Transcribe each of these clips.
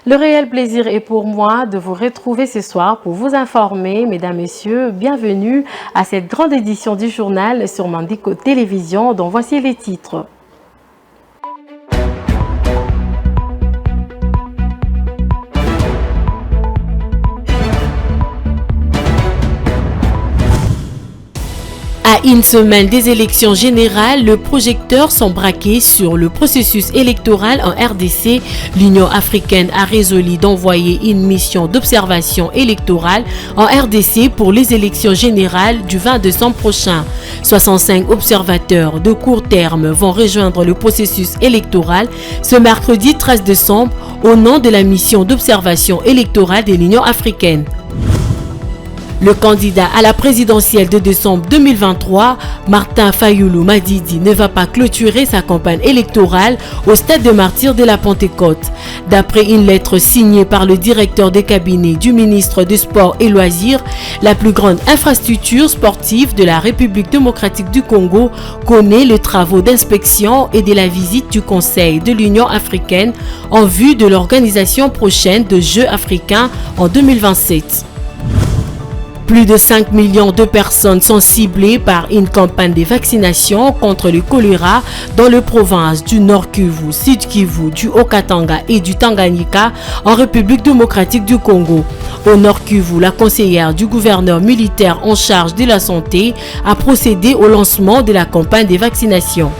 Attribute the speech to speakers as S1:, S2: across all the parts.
S1: Le réel plaisir est pour moi de vous retrouver ce soir pour vous informer, mesdames, messieurs, bienvenue à cette grande édition du journal sur Mandiko Télévision dont voici les titres. À une semaine des élections générales, le projecteur sont braqués sur le processus électoral en RDC. L'Union africaine a résolu d'envoyer une mission d'observation électorale en RDC pour les élections générales du 20 décembre prochain. 65 observateurs de court terme vont rejoindre le processus électoral ce mercredi 13 décembre au nom de la mission d'observation électorale de l'Union africaine. Le candidat à la présidentielle de décembre 2023, Martin Fayulu Madidi, ne va pas clôturer sa campagne électorale au stade de martyrs de la Pentecôte. D'après une lettre signée par le directeur de cabinet du ministre des Sports et Loisirs, la plus grande infrastructure sportive de la République démocratique du Congo connaît les travaux d'inspection et de la visite du Conseil de l'Union africaine en vue de l'organisation prochaine de Jeux africains en 2027. Plus de 5 millions de personnes sont ciblées par une campagne de vaccination contre le choléra dans les provinces du Nord Kivu, Sud Kivu, du Haut-Katanga et du Tanganyika en République démocratique du Congo. Au Nord Kivu, la conseillère du gouverneur militaire en charge de la santé a procédé au lancement de la campagne de vaccination.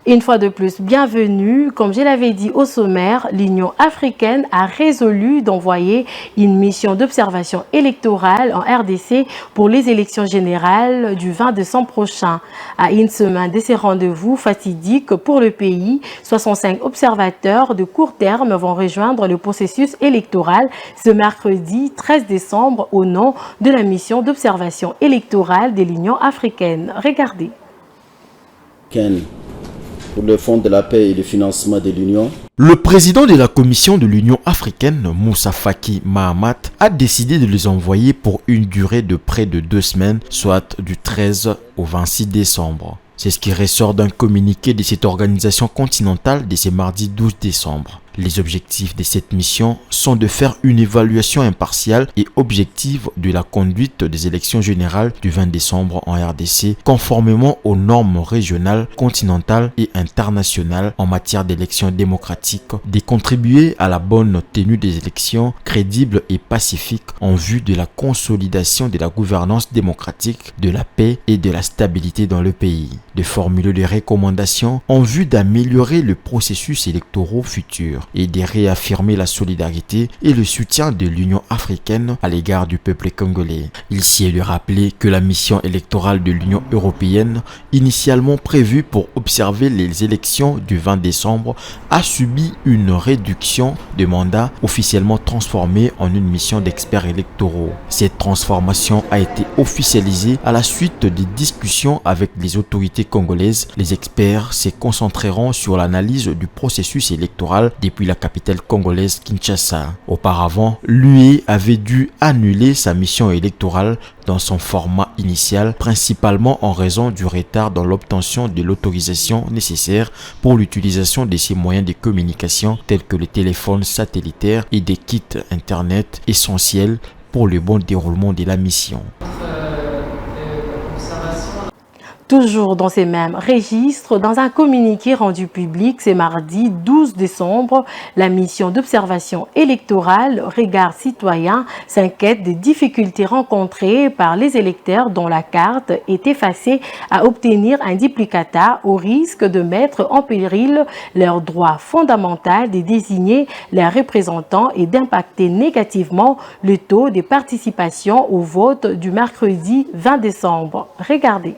S1: Une fois de plus, bienvenue. Comme je l'avais dit au sommaire, l'Union africaine a résolu d'envoyer une mission d'observation électorale en RDC pour les élections générales du 20 décembre prochain. À une semaine de ces rendez-vous fatidiques pour le pays, 65 observateurs de court terme vont rejoindre le processus électoral ce mercredi 13 décembre au nom de la mission d'observation électorale de l'Union africaine. Regardez.
S2: Pour le Fonds de la paix et le financement de l'Union.
S3: Le président de la Commission de l'Union africaine, Moussa Faki Mahamat, a décidé de les envoyer pour une durée de près de 2 semaines, soit du 13 au 26 décembre. C'est ce qui ressort d'un communiqué de cette organisation continentale de ce mardi 12 décembre. Les objectifs de cette mission sont de faire une évaluation impartiale et objective de la conduite des élections générales du 20 décembre en RDC, conformément aux normes régionales, continentales et internationales en matière d'élections démocratiques, de contribuer à la bonne tenue des élections crédibles et pacifiques en vue de la consolidation de la gouvernance démocratique, de la paix et de la stabilité dans le pays, de formuler des recommandations en vue d'améliorer le processus électoral futur et de réaffirmer la solidarité et le soutien de l'Union africaine à l'égard du peuple congolais. Il s'y est de rappeler que la mission électorale de l'Union européenne, initialement prévue pour observer les élections du 20 décembre, a subi une réduction de mandat officiellement transformée en une mission d'experts électoraux. Cette transformation a été officialisée à la suite des discussions avec les autorités congolaises. Les experts se concentreront sur l'analyse du processus électoral depuis la capitale congolaise Kinshasa. Auparavant, l'UE avait dû annuler sa mission électorale dans son format initial, principalement en raison du retard dans l'obtention de l'autorisation nécessaire pour l'utilisation de ces moyens de communication tels que les téléphones satellitaires et des kits internet essentiels pour le bon déroulement de la mission.
S1: Toujours dans ces mêmes registres, dans un communiqué rendu public ce mardi 12 décembre, la mission d'observation électorale Regard Citoyen s'inquiète des difficultés rencontrées par les électeurs dont la carte est effacée à obtenir un duplicata au risque de mettre en péril leur droit fondamental de désigner leurs représentants et d'impacter négativement le taux de participation au vote du mercredi 20 décembre. Regardez.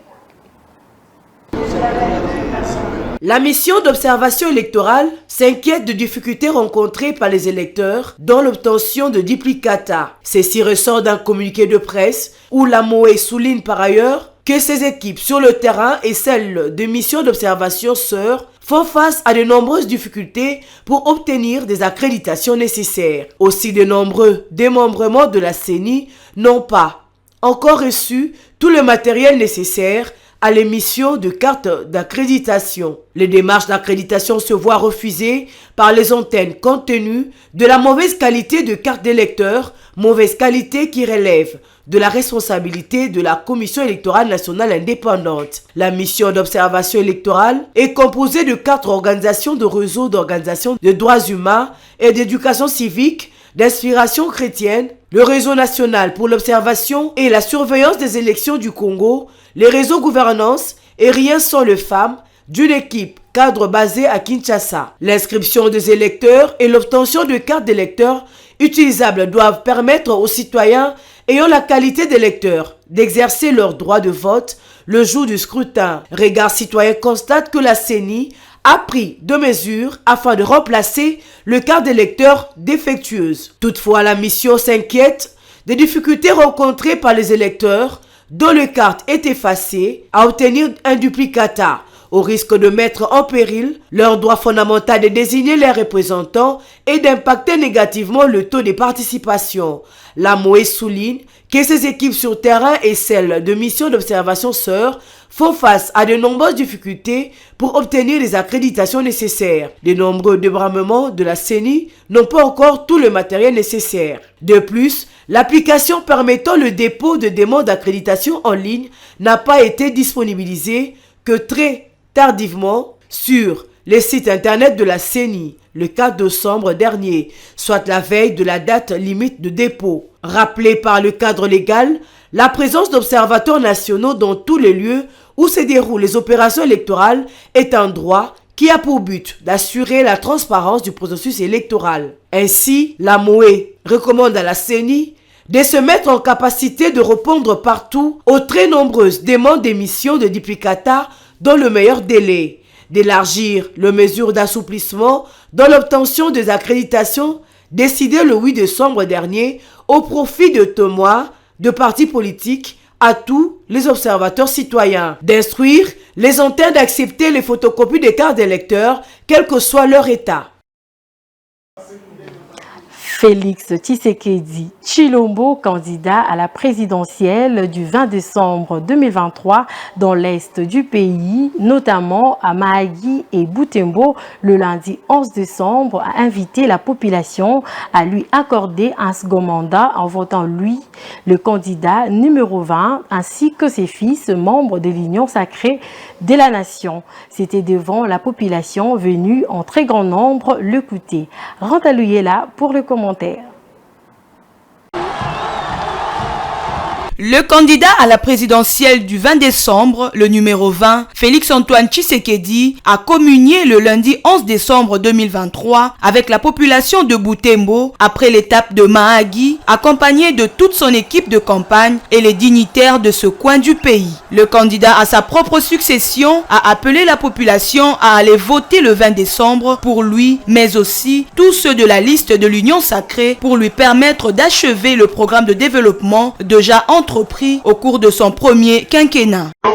S4: La mission d'observation électorale s'inquiète de difficultés rencontrées par les électeurs dans l'obtention de duplicata. Ceci ressort d'un communiqué de presse où la MOE souligne par ailleurs que ces équipes sur le terrain et celles de missions d'observation sœurs font face à de nombreuses difficultés pour obtenir des accréditations nécessaires. Aussi, de nombreux démembrements de la CENI n'ont pas encore reçu tout le matériel nécessaire à l'émission de cartes d'accréditation. Les démarches d'accréditation se voient refusées par les antennes compte tenu de la mauvaise qualité de carte d'électeur, mauvaise qualité qui relève de la responsabilité de la Commission électorale nationale indépendante. La mission d'observation électorale est composée de 4 organisations de réseau d'organisations de droits humains et d'éducation civique d'inspiration chrétienne, le réseau national pour l'observation et la surveillance des élections du Congo, les réseaux gouvernance et Rien sans les femmes, d'une équipe cadre basée à Kinshasa. L'inscription des électeurs et l'obtention de cartes d'électeurs utilisables doivent permettre aux citoyens ayant la qualité d'électeurs d'exercer leur droit de vote le jour du scrutin. Regard Citoyen constate que la CENI a pris 2 mesures afin de remplacer le carte d'électeur défectueuse. Toutefois, la mission s'inquiète des difficultés rencontrées par les électeurs dont le carte est effacée à obtenir un duplicata, au risque de mettre en péril leur droit fondamental de désigner les représentants et d'impacter négativement le taux de participation. La MOE souligne que ces équipes sur terrain et celles de missions d'observation sœurs font face à de nombreuses difficultés pour obtenir les accréditations nécessaires. De nombreux départements de la CENI n'ont pas encore tout le matériel nécessaire. De plus, l'application permettant le dépôt de demandes d'accréditation en ligne n'a pas été disponibilisée que très tardivement sur les sites internet de la CENI le 4 décembre dernier, soit la veille de la date limite de dépôt. Rappelé par le cadre légal, la présence d'observateurs nationaux dans tous les lieux où se déroulent les opérations électorales est un droit qui a pour but d'assurer la transparence du processus électoral. Ainsi, la MOE recommande à la CENI de se mettre en capacité de répondre partout aux très nombreuses demandes d'émission de duplicata dans le meilleur délai, d'élargir les mesures d'assouplissement dans l'obtention des accréditations décidées le 8 décembre dernier au profit de témoins de partis politiques à tous les observateurs citoyens, d'instruire les antennes d'accepter les photocopies des cartes d'électeurs, quel que soit leur état.
S1: Félix Tshisekedi Tshilombo, candidat à la présidentielle du 20 décembre 2023 dans l'est du pays, notamment à Mahagi et Butembo, le lundi 11 décembre, a invité la population à lui accorder un second mandat en votant lui, le candidat numéro 20, ainsi que ses fils, membres de l'Union sacrée de la nation. C'était devant la population venue en très grand nombre l'écouter. Rantalou là pour le commentaire.
S5: Le candidat à la présidentielle du 20 décembre, le numéro 20, Félix-Antoine Tshisekedi, a communié le lundi 11 décembre 2023 avec la population de Butembo après l'étape de Mahagi, accompagné de toute son équipe de campagne et les dignitaires de ce coin du pays. Le candidat à sa propre succession a appelé la population à aller voter le 20 décembre pour lui, mais aussi tous ceux de la liste de l'Union sacrée pour lui permettre d'achever le programme de développement déjà entrepris au cours de son premier quinquennat.
S6: Il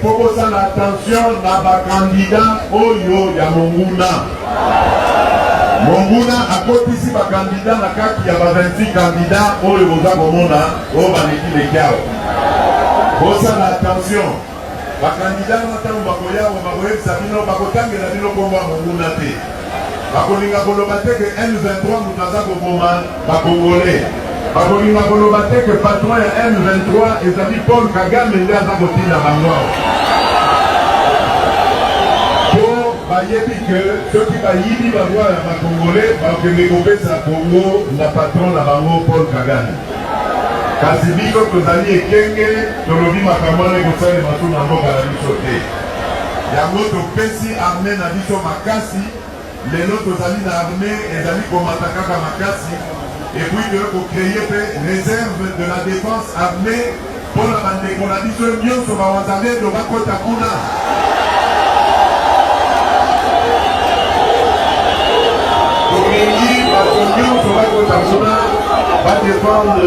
S6: faut poser l'attention à la candidat Oyo ya Monguna. Monguna a côté ici ma candidat na kaki ya 26 candidats Oyo boza komona o baneki le kiao. Poser l'attention. Ba candidat na tango bakoya o bakoye sabino bakotangela bino komba Monguna te. Bakolinga koloba te que M23 mutaza koboma bakongolais. Bakolinga koloba te que patron ya M23 ezali Paul Kagame nde aza kotinda bango. Po bayebi que soki bayibi bango ya bakongolais bakende kopesa Congo na patron na bango Paul Kagame. Kasi biso tozali ekenge tolobi makambo wana ekosalema tu na mboka na biso te. Yango topesi armée na biso makasi. Les nôtres amis d'armée et amis Komatakaka Makasi, et puis de créer des réserves de la défense armée pour la bande qu'on a dit ce mieux sur Mawazane de Bakota Kuna. Donc les livres, sur Bakota Kuna, va défendre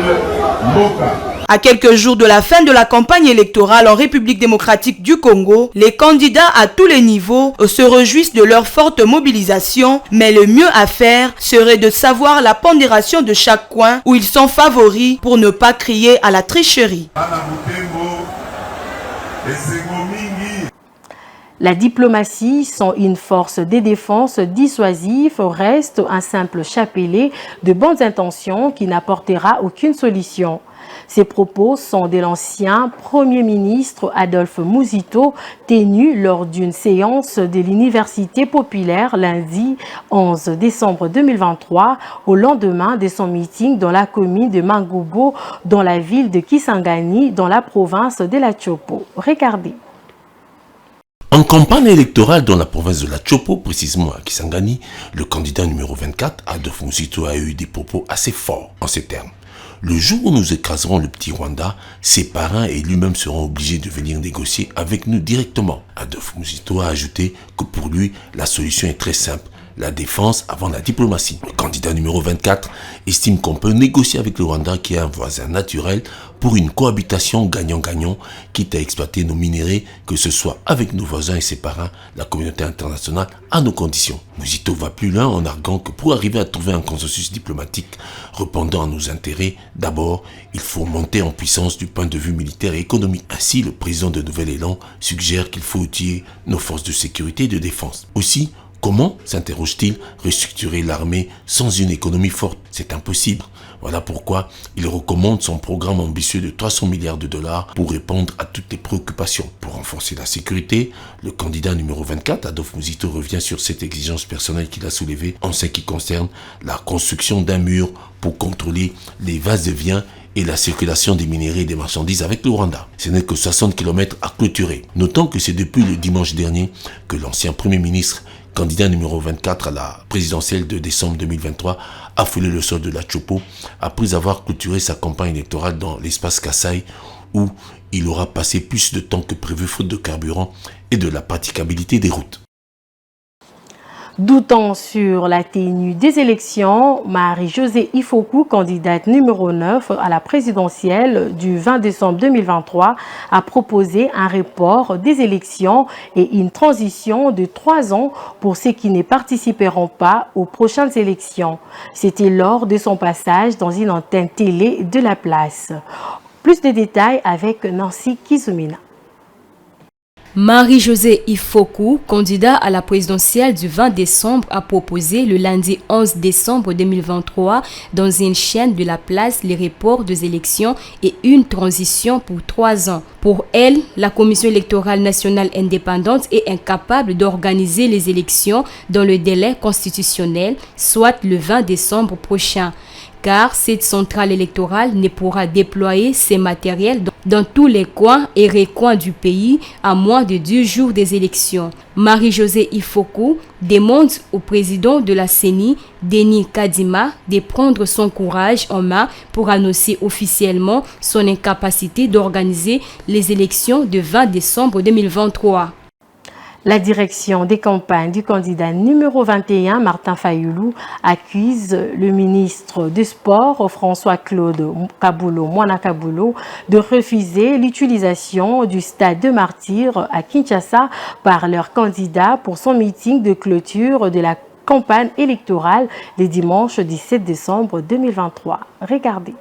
S6: Moka.
S5: À quelques jours de la fin de la campagne électorale en République démocratique du Congo, les candidats à tous les niveaux se réjouissent de leur forte mobilisation, mais le mieux à faire serait de savoir la pondération de chaque coin où ils sont favoris pour ne pas crier à la tricherie.
S1: La diplomatie, sans une force de défense dissuasive, reste un simple chapelet de bonnes intentions qui n'apportera aucune solution. Ces propos sont de l'ancien Premier ministre Adolphe Muzito, tenus lors d'une séance de l'Université populaire lundi 11 décembre 2023, au lendemain de son meeting dans la commune de Mangubo, dans la ville de Kisangani, dans la province de la Chopo. Regardez.
S7: En campagne électorale dans la province de la Chopo, précisément à Kisangani, le candidat numéro 24, Adolphe Muzito, a eu des propos assez forts en ces termes. Le jour où nous écraserons le petit Rwanda, ses parrains et lui-même seront obligés de venir négocier avec nous directement. Adolphe Muzito a ajouté que pour lui, la solution est très simple. La défense avant la diplomatie. Le candidat numéro 24 estime qu'on peut négocier avec le Rwanda qui est un voisin naturel pour une cohabitation gagnant-gagnant, quitte à exploiter nos minéraux, que ce soit avec nos voisins et ses parrains, la communauté internationale, à nos conditions. Muzito va plus loin en arguant que pour arriver à trouver un consensus diplomatique répondant à nos intérêts, d'abord, il faut monter en puissance du point de vue militaire et économique. Ainsi, le président de Nouvel Élan suggère qu'il faut outiller nos forces de sécurité et de défense. Aussi, comment, s'interroge-t-il, restructurer l'armée sans une économie forte? C'est impossible. Voilà pourquoi il recommande son programme ambitieux de 300 milliards de dollars pour répondre à toutes les préoccupations. Pour renforcer la sécurité, le candidat numéro 24, Adolphe Muzito, revient sur cette exigence personnelle qu'il a soulevée en ce qui concerne la construction d'un mur pour contrôler les va-et-vient et la circulation des minéraux et des marchandises avec le Rwanda. Ce n'est que 60 km à clôturer. Notons que c'est depuis le dimanche dernier que l'ancien Premier ministre, candidat numéro 24 à la présidentielle de décembre 2023, a foulé le sol de la Chopo après avoir clôturé sa campagne électorale dans l'espace Kasaï où il aura passé plus de temps que prévu faute de carburant et de la praticabilité des routes.
S1: Doutant sur la tenue des élections, Marie-Josée Ifoku, candidate numéro 9 à la présidentielle du 20 décembre 2023, a proposé un report des élections et une transition de 3 ans pour ceux qui ne participeront pas aux prochaines élections. C'était lors de son passage dans une antenne télé de la place. Plus de détails avec Nancy Kizumina.
S8: Marie-Josée Ifoku, candidat à la présidentielle du 20 décembre, a proposé le lundi 11 décembre 2023 dans une chaîne de la place les reports des élections et une transition pour 3 ans. Pour elle, la Commission électorale nationale indépendante est incapable d'organiser les élections dans le délai constitutionnel, soit le 20 décembre prochain, car cette centrale électorale ne pourra déployer ses matériels dans tous les coins et recoins du pays à moins de 2 jours des élections. Marie-Josée Ifoku demande au président de la CENI, Denis Kadima, de prendre son courage en main pour annoncer officiellement son incapacité d'organiser les élections du 20 décembre 2023.
S1: La direction des campagnes du candidat numéro 21, Martin Fayoulou, accuse le ministre des Sports, François-Claude Mwana Kabulo, de refuser l'utilisation du stade de Martyrs à Kinshasa par leur candidat pour son meeting de clôture de la campagne électorale le dimanche 17 décembre 2023. Regardez.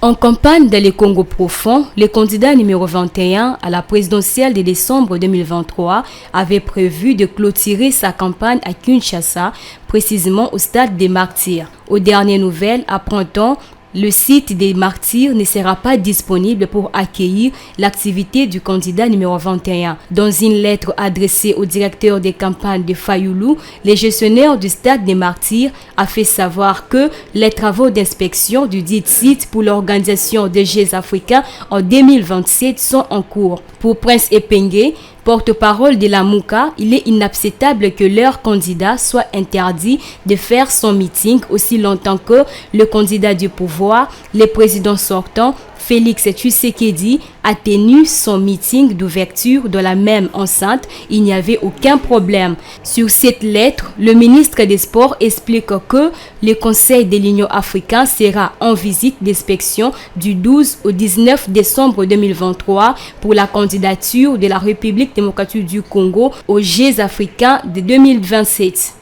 S8: En campagne dans le Congo profond, le candidat numéro 21 à la présidentielle de décembre 2023 avait prévu de clôturer sa campagne à Kinshasa, précisément au stade des Martyrs. Aux dernières nouvelles, apprend-on, le site des Martyrs ne sera pas disponible pour accueillir l'activité du candidat numéro 21. Dans une lettre adressée au directeur des campagnes de Fayoulou, le gestionnaire du stade des Martyrs a fait savoir que les travaux d'inspection du dit site pour l'organisation des Jeux africains en 2027 sont en cours. Pour Prince Epengue, porte-parole de la Mouka, il est inacceptable que leur candidat soit interdit de faire son meeting aussi longtemps que le candidat du pouvoir, le président sortant, Félix Tshisekedi a tenu son meeting d'ouverture dans la même enceinte. Il n'y avait aucun problème. Sur cette lettre, le ministre des Sports explique que le Conseil de l'Union africaine sera en visite d'inspection du 12 au 19 décembre 2023 pour la candidature de la République démocratique du Congo aux Jeux africains de 2027.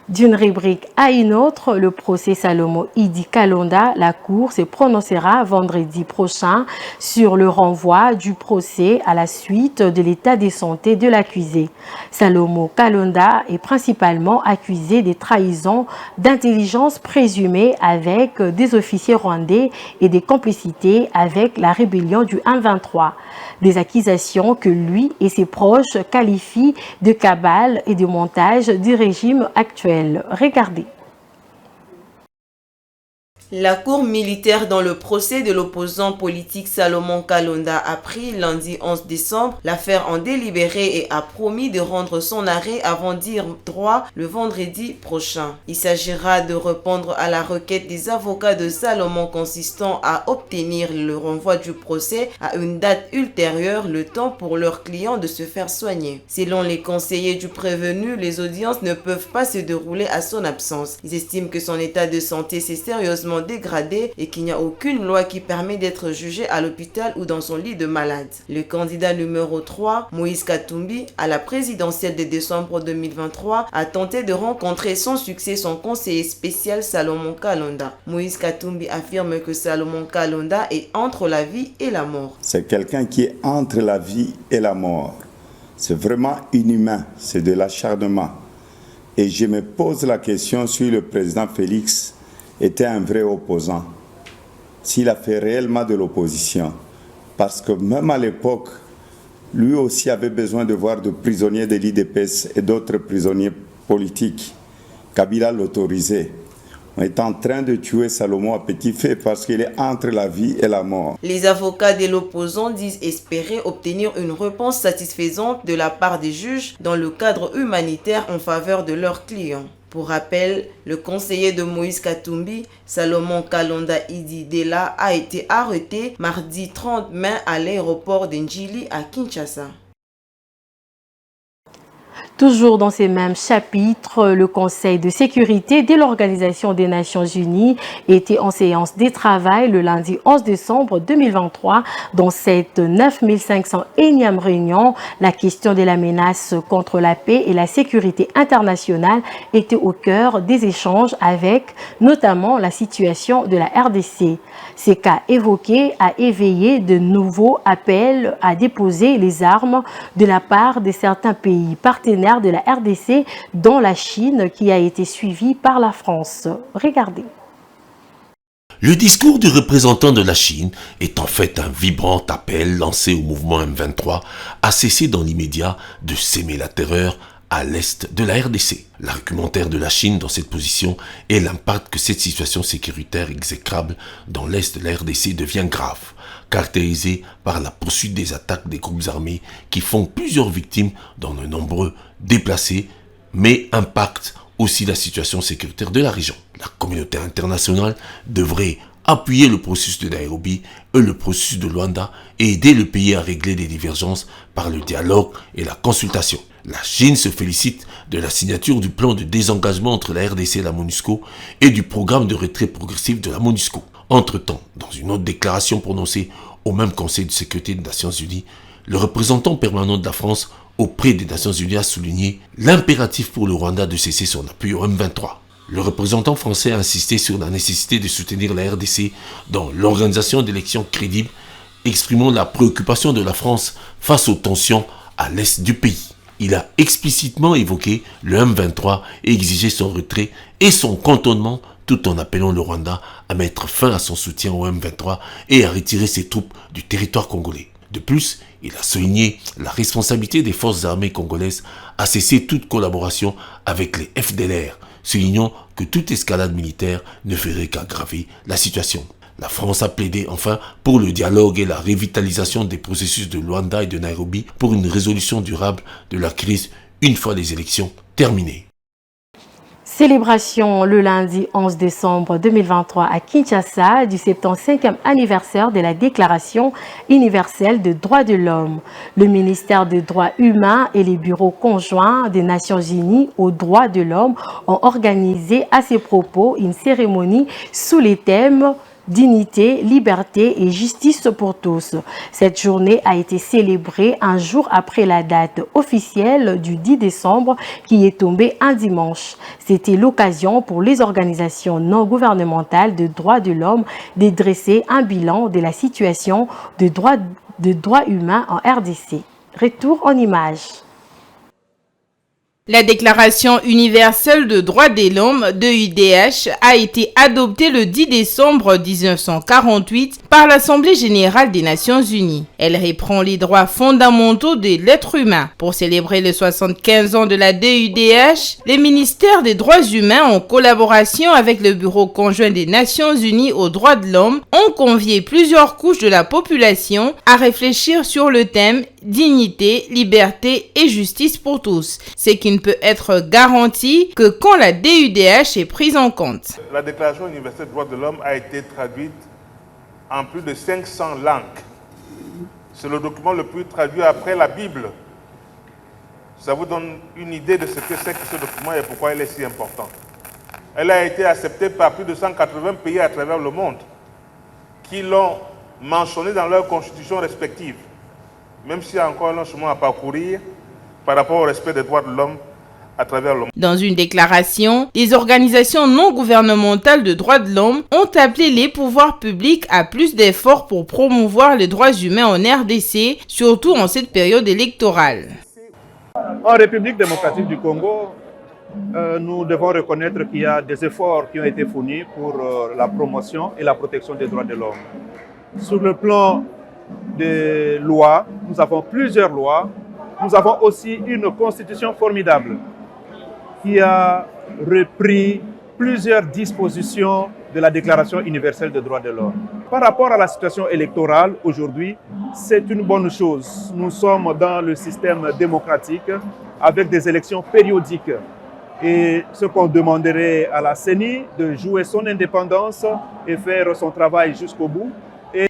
S1: D'une rubrique à une autre, le procès Salomon Idi Kalonda, la Cour se prononcera vendredi prochain sur le renvoi du procès à la suite de l'état de santé de l'accusé. Salomon Kalonda est principalement accusé des trahisons d'intelligence présumées avec des officiers rwandais et des complicités avec la rébellion du 1-23. Des accusations que lui et ses proches qualifient de cabale et de montage du régime actuel. Regardez.
S4: La cour militaire dans le procès de l'opposant politique Salomon Kalonda a pris lundi 11 décembre l'affaire en délibéré et a promis de rendre son arrêt avant dire droit le vendredi prochain. Il s'agira de répondre à la requête des avocats de Salomon consistant à obtenir le renvoi du procès à une date ultérieure, le temps pour leurs clients de se faire soigner. Selon les conseillers du prévenu, les audiences ne peuvent pas se dérouler à son absence. Ils estiment que son état de santé s'est sérieusement dégradé et qu'il n'y a aucune loi qui permet d'être jugé à l'hôpital ou dans son lit de malade. Le candidat numéro 3, Moïse Katumbi, à la présidentielle de décembre 2023, a tenté de rencontrer sans succès son conseiller spécial Salomon Kalonda. Moïse Katumbi affirme que Salomon Kalonda est entre la vie et la mort.
S9: C'est quelqu'un qui est entre la vie et la mort. C'est vraiment inhumain, c'est de l'acharnement. Et je me pose la question si le président Félix était un vrai opposant, s'il a fait réellement de l'opposition. Parce que même à l'époque, lui aussi avait besoin de voir des prisonniers de l'IDPS et d'autres prisonniers politiques. Kabila l'autorisait. On est en train de tuer Salomon à petit feu parce qu'il est entre la vie et la mort.
S4: Les avocats de l'opposant disent espérer obtenir une réponse satisfaisante de la part des juges dans le cadre humanitaire en faveur de leurs clients. Pour rappel, le conseiller de Moïse Katumbi, Salomon Kalonda Idi Dela, a été arrêté mardi 30 mai à l'aéroport d'Njili à Kinshasa.
S1: Toujours dans ces mêmes chapitres, le Conseil de sécurité de l'Organisation des Nations Unies était en séance de travail le lundi 11 décembre 2023. Dans cette 9501e réunion, la question de la menace contre la paix et la sécurité internationale était au cœur des échanges avec notamment la situation de la RDC. Ces cas évoqués a éveillé de nouveaux appels à déposer les armes de la part de certains pays partenaires de la RDC, dont la Chine, qui a été suivie par la France. Regardez.
S7: Le discours du représentant de la Chine est en fait un vibrant appel lancé au mouvement M23 à cesser dans l'immédiat de s'aimer la terreur à l'est de la RDC. L'argumentaire de la Chine dans cette position est l'impact que cette situation sécuritaire exécrable dans l'est de la RDC devient grave, caractérisée par la poursuite des attaques des groupes armés qui font plusieurs victimes dont de nombreux déplacés, mais impactent aussi la situation sécuritaire de la région. La communauté internationale devrait appuyer le processus de Nairobi et le processus de Luanda et aider le pays à régler les divergences par le dialogue et la consultation. La Chine se félicite de la signature du plan de désengagement entre la RDC et la MONUSCO et du programme de retrait progressif de la MONUSCO. Entre-temps, dans une autre déclaration prononcée au même Conseil de sécurité des Nations Unies, le représentant permanent de la France auprès des Nations Unies a souligné l'impératif pour le Rwanda de cesser son appui au M23. Le représentant français a insisté sur la nécessité de soutenir la RDC dans l'organisation d'élections crédibles, exprimant la préoccupation de la France face aux tensions à l'est du pays. Il a explicitement évoqué le M23 et exigé son retrait et son cantonnement tout en appelant le Rwanda à mettre fin à son soutien au M23 et à retirer ses troupes du territoire congolais. De plus, il a souligné la responsabilité des forces armées congolaises à cesser toute collaboration avec les FDLR, soulignant que toute escalade militaire ne ferait qu'aggraver la situation. La France a plaidé enfin pour le dialogue et la revitalisation des processus de Luanda et de Nairobi pour une résolution durable de la crise une fois les élections terminées.
S1: Célébration le lundi 11 décembre 2023 à Kinshasa du 75e anniversaire de la Déclaration universelle des droits de l'homme. Le ministère des droits humains et les bureaux conjoints des Nations unies aux droits de l'homme ont organisé à ces propos une cérémonie sous les thèmes dignité, liberté et justice pour tous. Cette journée a été célébrée un jour après la date officielle du 10 décembre qui est tombée un dimanche. C'était l'occasion pour les organisations non gouvernementales de droits de l'homme de dresser un bilan de la situation de droits humains en RDC. Retour en images.
S5: La Déclaration universelle des droits de l'homme, DUDH, a été adoptée le 10 décembre 1948 par l'Assemblée générale des Nations unies. Elle reprend les droits fondamentaux de l'être humain. Pour célébrer les 75 ans de la DUDH, les ministères des droits humains, en collaboration avec le Bureau conjoint des Nations unies aux droits de l'homme, ont convié plusieurs couches de la population à réfléchir sur le thème dignité, liberté et justice pour tous, ce qui ne peut être garanti que quand la DUDH est prise en compte.
S10: La Déclaration universelle des droits de l'homme a été traduite en plus de 500 langues. C'est le document le plus traduit après la Bible. Ça vous donne une idée de ce que c'est que ce document et pourquoi il est si important. Elle a été acceptée par plus de 180 pays à travers le monde qui l'ont mentionné dans leurs constitutions respectives. Même s'il y a encore un long chemin à parcourir par rapport au respect des droits de l'homme à travers le monde.
S5: Dans une déclaration, les organisations non gouvernementales de droits de l'homme ont appelé les pouvoirs publics à plus d'efforts pour promouvoir les droits humains en RDC, surtout en cette période électorale.
S11: En République démocratique du Congo, nous devons reconnaître qu'il y a des efforts qui ont été fournis pour la promotion et la protection des droits de l'homme. Sur le plan des lois, nous avons plusieurs lois. Nous avons aussi une constitution formidable qui a repris plusieurs dispositions de la Déclaration universelle des droits de l'homme. Par rapport à la situation électorale aujourd'hui, c'est une bonne chose. Nous sommes dans le système démocratique avec des élections périodiques. Et ce qu'on demanderait à la CENI de jouer son indépendance et faire son travail jusqu'au bout.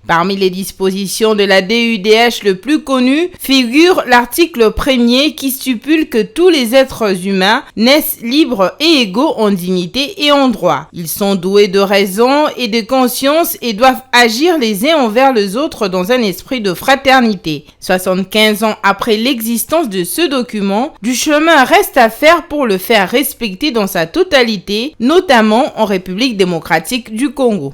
S5: Parmi les dispositions de la DUDH le plus connu figure l'article 1er qui stipule que tous les êtres humains naissent libres et égaux en dignité et en droit. Ils sont doués de raison et de conscience et doivent agir les uns envers les autres dans un esprit de fraternité. 75 ans après l'existence de ce document, du chemin reste à faire pour le faire respecter dans sa totalité, notamment en République démocratique du Congo.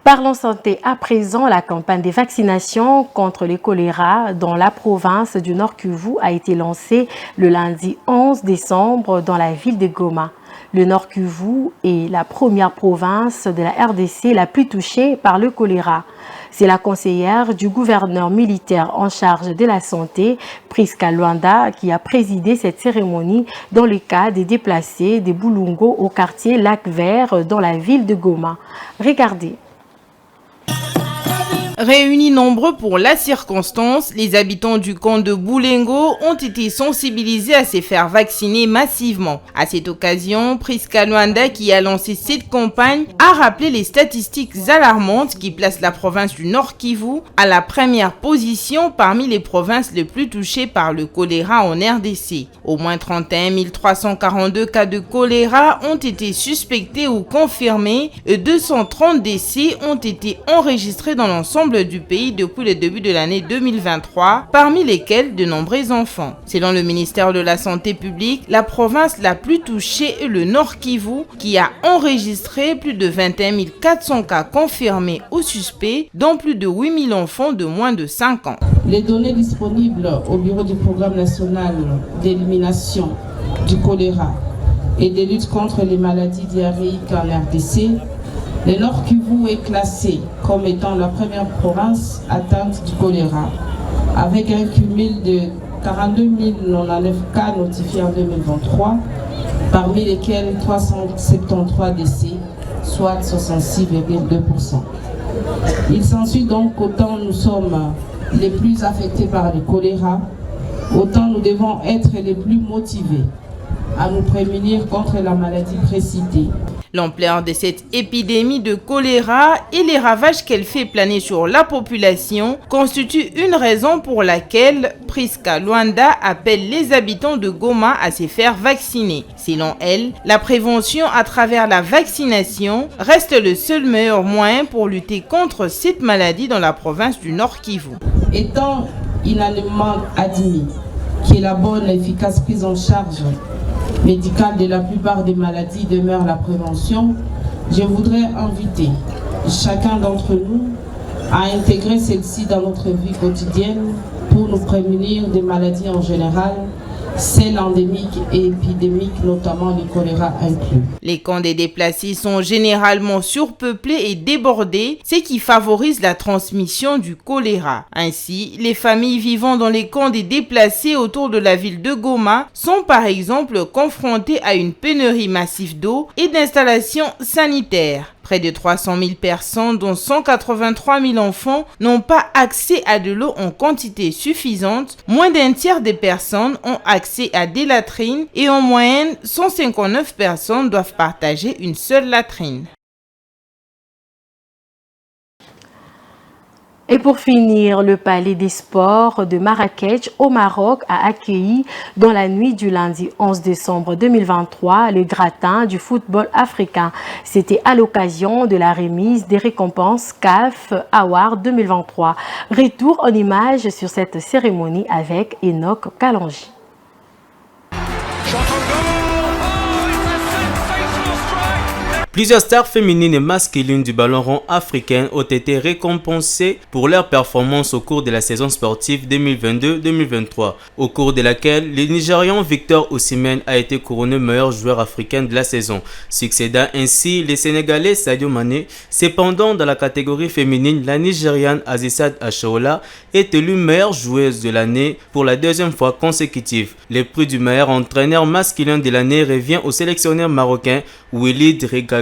S1: Parlons santé à présent. La campagne des vaccinations contre le choléra dans la province du Nord Kivu a été lancée le lundi 11 décembre dans la ville de Goma. Le Nord Kivu est la première province de la RDC la plus touchée par le choléra. C'est la conseillère du gouverneur militaire en charge de la santé, Priska Luanda, qui a présidé cette cérémonie dans le cas des déplacés de Bulungo au quartier Lac-Vert dans la ville de Goma. Regardez.
S5: Réunis nombreux pour la circonstance, les habitants du camp de Boulengo ont été sensibilisés à se faire vacciner massivement. À cette occasion, Priska Luanda, qui a lancé cette campagne, a rappelé les statistiques alarmantes qui placent la province du Nord Kivu à la première position parmi les provinces les plus touchées par le choléra en RDC. Au moins 31 342 cas de choléra ont été suspectés ou confirmés et 230 décès ont été enregistrés dans l'ensemble du pays depuis le début de l'année 2023, parmi lesquels de nombreux enfants. Selon le ministère de la Santé publique, la province la plus touchée est le Nord Kivu, qui a enregistré plus de 21 400 cas confirmés ou suspects, dont plus de 8 000 enfants de moins de 5 ans.
S12: Les données disponibles au Bureau du Programme national d'élimination du choléra et de lutte contre les maladies diarrhéiques en RDC, le Nord Kivu est classé comme étant la première province atteinte du choléra, avec un cumul de 42 099 cas notifiés en 2023, parmi lesquels 373 décès, soit 66,2%. Il s'ensuit donc qu'autant nous sommes les plus affectés par le choléra, autant nous devons être les plus motivés à nous prémunir contre la maladie précitée.
S5: L'ampleur de cette épidémie de choléra et les ravages qu'elle fait planer sur la population constituent une raison pour laquelle Priska Luanda appelle les habitants de Goma à se faire vacciner. Selon elle, la prévention à travers la vaccination reste le seul meilleur moyen pour lutter contre cette maladie dans la province du Nord Kivu.
S12: Étant unanimement admis que la bonne et efficace prise en charge médicale de la plupart des maladies demeure la prévention, je voudrais inviter chacun d'entre nous à intégrer celle-ci dans notre vie quotidienne pour nous prémunir des maladies en général, celles endémiques et épidémiques, notamment le choléra inclus.
S5: Les camps des déplacés sont généralement surpeuplés et débordés, ce qui favorise la transmission du choléra. Ainsi, les familles vivant dans les camps des déplacés autour de la ville de Goma sont par exemple confrontées à une pénurie massive d'eau et d'installations sanitaires. Près de 300 000 personnes, dont 183 000 enfants, n'ont pas accès à de l'eau en quantité suffisante. Moins d'un tiers des personnes ont accès à des latrines et en moyenne, 159 personnes doivent partager une seule latrine.
S1: Et pour finir, le Palais des Sports de Marrakech au Maroc a accueilli dans la nuit du lundi 11 décembre 2023 le gratin du football africain. C'était à l'occasion de la remise des récompenses CAF Award 2023. Retour en images sur cette cérémonie avec Enoch Kalanji.
S13: Plusieurs stars féminines et masculines du ballon rond africain ont été récompensées pour leur performance au cours de la saison sportive 2022-2023, au cours de laquelle le Nigérian Victor Osimhen a été couronné meilleur joueur africain de la saison, succédant ainsi le Sénégalais Sadio Mané. Cependant, dans la catégorie féminine, la Nigériane Azizat Ashaola est élue meilleure joueuse de l'année pour la deuxième fois consécutive. Le prix du meilleur entraîneur masculin de l'année revient au sélectionneur marocain Walid Regragui.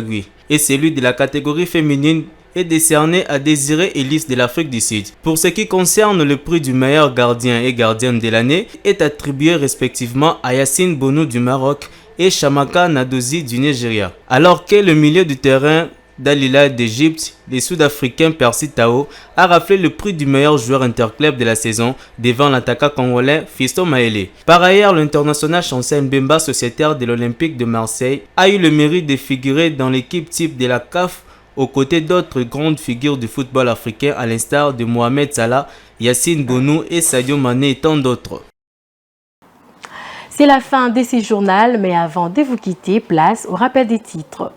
S13: Et celui de la catégorie féminine est décerné à Désiré Ellis de l'Afrique du Sud. Pour ce qui concerne le prix du meilleur gardien et gardienne de l'année, est attribué respectivement à Yassine Bonou du Maroc et Shamaka Nadozi du Nigeria. Alors que le milieu du terrain d'Al-Hilal d'Égypte, les Sud-Africains Percy Tao a raflé le prix du meilleur joueur interclub de la saison devant l'attaquant congolais Fiston Maele. Par ailleurs, l'international Chancel Mbemba, sociétaire de l'Olympique de Marseille, a eu le mérite de figurer dans l'équipe type de la CAF aux côtés d'autres grandes figures du football africain à l'instar de Mohamed Salah, Yassine Bonou et Sadio Mané et tant d'autres.
S1: C'est la fin de ce journal, mais avant de vous quitter, place au rappel des titres.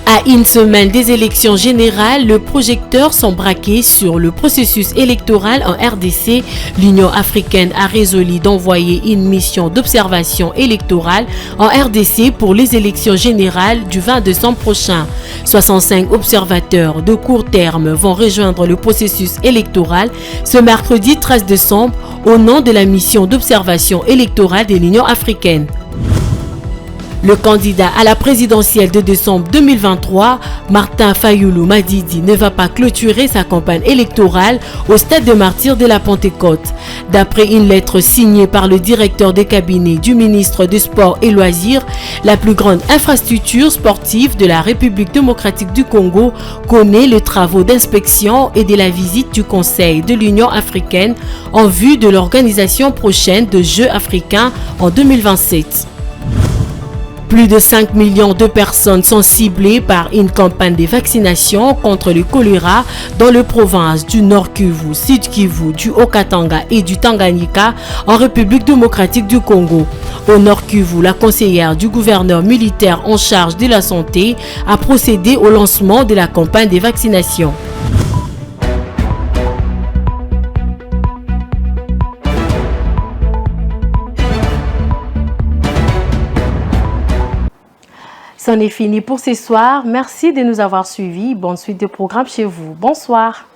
S1: À une semaine des élections générales, le projecteur sont braqués sur le processus électoral en RDC. L'Union africaine a résolu d'envoyer une mission d'observation électorale en RDC pour les élections générales du 20 décembre prochain. 65 observateurs de court terme vont rejoindre le processus électoral ce mercredi 13 décembre au nom de la mission d'observation électorale de l'Union africaine. Le candidat à la présidentielle de décembre 2023, Martin Fayoulou Madidi, ne va pas clôturer sa campagne électorale au stade de martyrs de la Pentecôte. D'après une lettre signée par le directeur de cabinet du ministre des Sports et Loisirs, la plus grande infrastructure sportive de la République démocratique du Congo connaît les travaux d'inspection et de la visite du Conseil de l'Union africaine en vue de l'organisation prochaine de Jeux africains en 2027. Plus de 5 millions de personnes sont ciblées par une campagne de vaccination contre le choléra dans les provinces du Nord Kivu, Sud Kivu, du Haut-Katanga et du Tanganyika en République démocratique du Congo. Au Nord Kivu, la conseillère du gouverneur militaire en charge de la santé a procédé au lancement de la campagne de vaccination. C'en est fini pour ce soir. Merci de nous avoir suivis. Bonne suite de programme chez vous. Bonsoir.